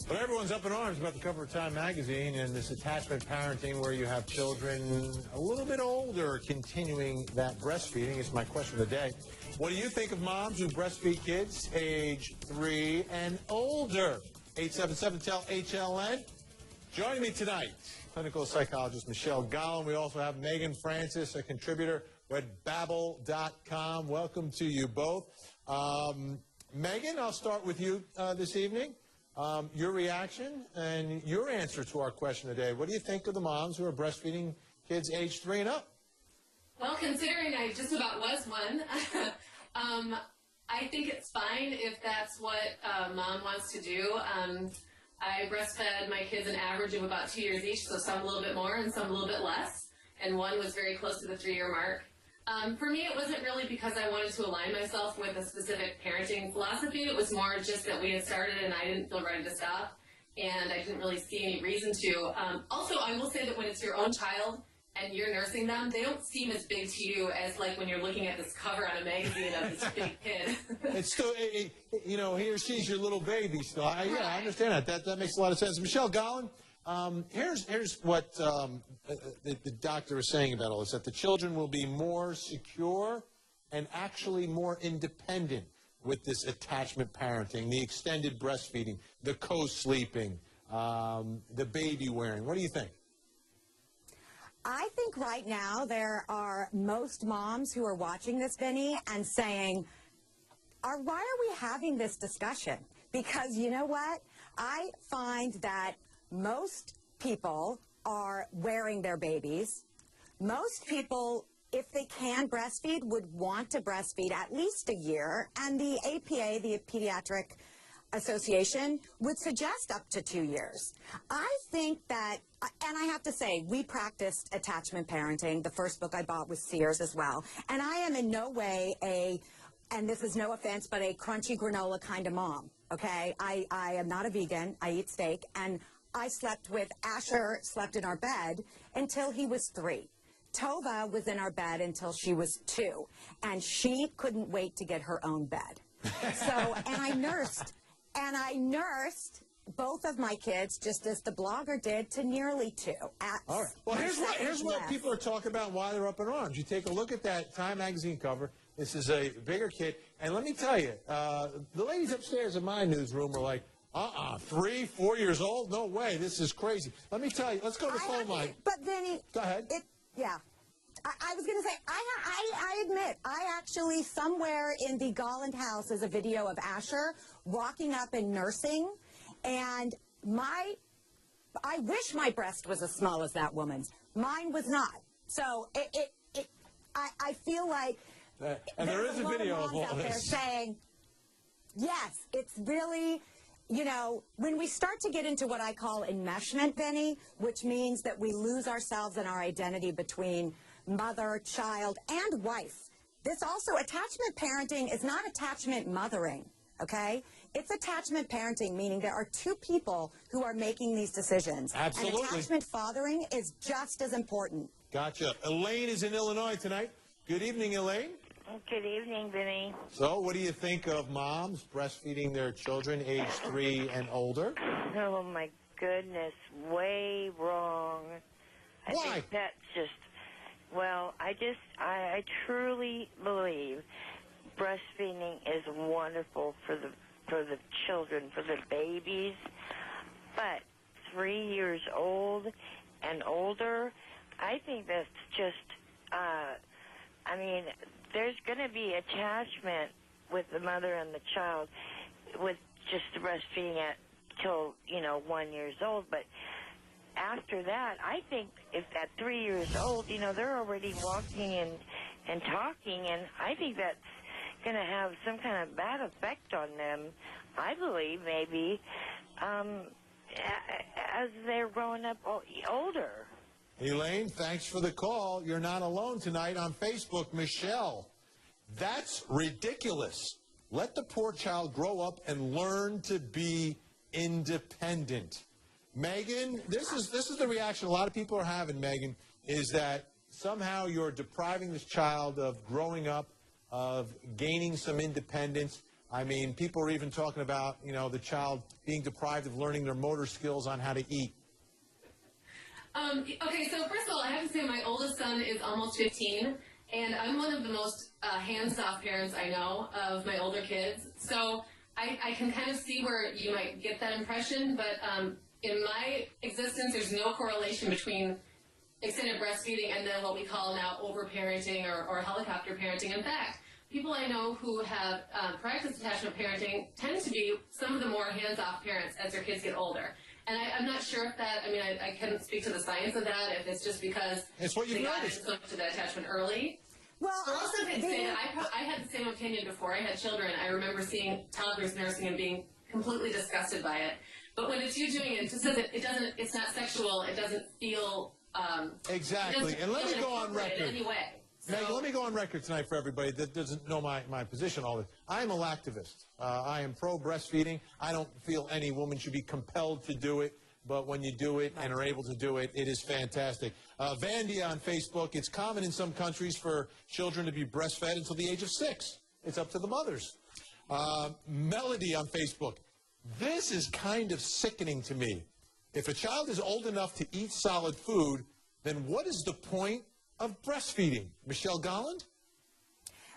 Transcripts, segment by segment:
Well, everyone's up in arms about the cover of Time magazine and this attachment parenting where you have children a little bit older continuing that breastfeeding. It's my question of the day. What do you think of moms who breastfeed kids age 3 and older? 877-TELL-HLN. Joining me tonight, clinical psychologist Michelle Golland. We also have Megan Francis, a contributor at Babbel.com. Welcome to you both. Megan, I'll start with you this evening. Your reaction and your answer to our question today. What do you think of the moms who are breastfeeding kids age 3 and up? Well, considering I just about was one, I think it's fine if that's what mom wants to do. I breastfed my kids an average of about 2 years each, so some a little bit more and some a little bit less, and one was very close to the 3-year mark. For me, it wasn't really because I wanted to align myself with a specific parenting philosophy. It was more just that we had started and I didn't feel ready to stop, and I didn't really see any reason to. Also, I will say that when it's your own child and you're nursing them, they don't seem as big to you as like when you're looking at this cover on a magazine of this big kid. It's still, you know, he or she's your little baby still. Yeah, I understand that. That makes a lot of sense. Michelle Golland, here's what the doctor is saying about all this, that the children will be more secure and actually more independent with this attachment parenting, the extended breastfeeding, the co-sleeping, the baby wearing. What do you think? I think right now there are most moms who are watching this, Vinny, and saying, why are we having this discussion? Because you know what? I find that most people are wearing their babies. Most people, if they can breastfeed, would want to breastfeed at least a year. And the APA, the Pediatric Association, would suggest up to 2 years. I think that, and I have to say, we practiced attachment parenting. The first book I bought was Sears as well. And I am in no way and this is no offense, but a crunchy granola kind of mom, okay? I am not a vegan. I eat steak. And I slept with Asher, slept in our bed until he was 3. Tova was in our bed until she was 2. And she couldn't wait to get her own bed. And I nursed both of my kids, just as the blogger did, to nearly 2. All right. Well, here's what people are talking about and why they're up in arms. You take a look at that Time magazine cover. This is a bigger kid. And let me tell you, the ladies upstairs in my newsroom are like, 3, 4 years old? No way. This is crazy. Let me tell you. Let's go to the phone line. But Vinny, go ahead. I was going to say, I admit, I actually, somewhere in the Golland house is a video of Asher walking up and nursing, and I wish my breast was as small as that woman's. Mine was not. So I feel like and there is a video of all out there saying, yes, it's really, you know, when we start to get into what I call enmeshment, Vinny, which means that we lose ourselves and our identity between mother, child, and wife. This also, attachment parenting is not attachment mothering, okay? It's attachment parenting, meaning there are 2 people who are making these decisions. Absolutely. And attachment fathering is just as important. Gotcha. Elaine is in Illinois tonight. Good evening, Elaine. Good evening, Vinny. So, what do you think of moms breastfeeding their children age 3 and older? Oh, my goodness. Way wrong. I Why? think that's just, well, I truly believe breastfeeding is wonderful for the children, for the babies. But 3 years old and older, I think that's just, I mean, there's going to be attachment with the mother and the child with just the breastfeeding at till, 1 year old. But after that, I think if at 3 years old, they're already walking and talking, and I think that's going to have some kind of bad effect on them, I believe, maybe, as they're growing up older. Elaine, thanks for the call. You're not alone tonight on Facebook. Michelle, that's ridiculous. Let the poor child grow up and learn to be independent. Megan, this is the reaction a lot of people are having, Megan, is that somehow you're depriving this child of growing up, of gaining some independence I mean, people are even talking about, you know, the child being deprived of learning their motor skills on how to eat. Okay, so first of all, I have to say my oldest son is almost 15, and I'm one of the most hands-off parents I know of my older kids. So I can kind of see where you might get that impression, but in my existence, there's no correlation between extended breastfeeding and then what we call now overparenting or helicopter parenting. In fact, people I know who have practiced attachment parenting tend to be some of the more hands-off parents as their kids get older. And I'm not sure if that, I mean, I couldn't speak to the science of that, if it's just because it's what they got into the attachment early. Well, I also could say that I had the same opinion before I had children. I remember seeing toddlers nursing and being completely disgusted by it. But when it's you doing it, it just doesn't, it's not sexual, it doesn't feel, exactly. And let me go on record. Anyway. Megan, let me go on record tonight for everybody that doesn't know my position on all this. I am a lactivist. I am pro-breastfeeding. I don't feel any woman should be compelled to do it, but when you do it and are able to do it, it is fantastic. Vandia on Facebook, it's common in some countries for children to be breastfed until the age of 6. It's up to the mothers. Melody on Facebook, this is kind of sickening to me. If a child is old enough to eat solid food, then what is the point of breastfeeding? Michelle Golland?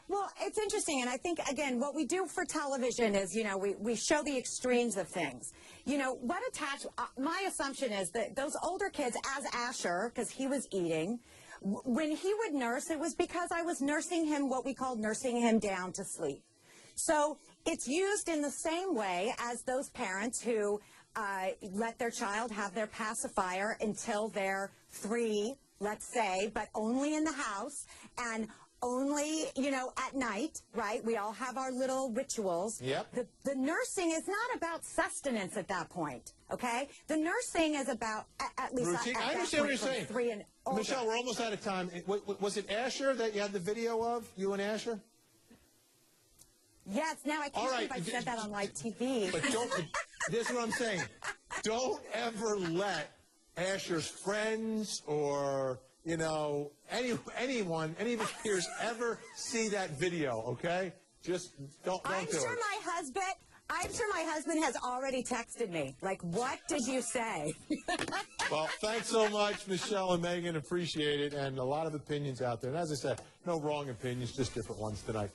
Well, it's interesting, and I think, again, what we do for television is, you know, we show the extremes of things. You know, my assumption is that those older kids, as Asher, because he was eating, when he would nurse, it was because I was nursing him, what we call nursing him down to sleep. So it's used in the same way as those parents who let their child have their pacifier until they're 3, let's say, but only in the house and only, you know, at night, right? We all have our little rituals. Yep. The nursing is not about sustenance at that point, okay? The nursing is about, at least routine. at I understand what you're saying. 3 and older. Michelle, we're almost out of time. Was it Asher that you had the video of, you and Asher? Yes, now I can't believe I said that on live TV. But this is what I'm saying. Don't ever let Asher's friends or, you know, anyone, any of his peers ever see that video, okay? Just don't do it. I'm sure my husband has already texted me. Like, what did you say? Well, thanks so much, Michelle and Megan. Appreciate it. And a lot of opinions out there. And as I said, no wrong opinions, just different ones tonight.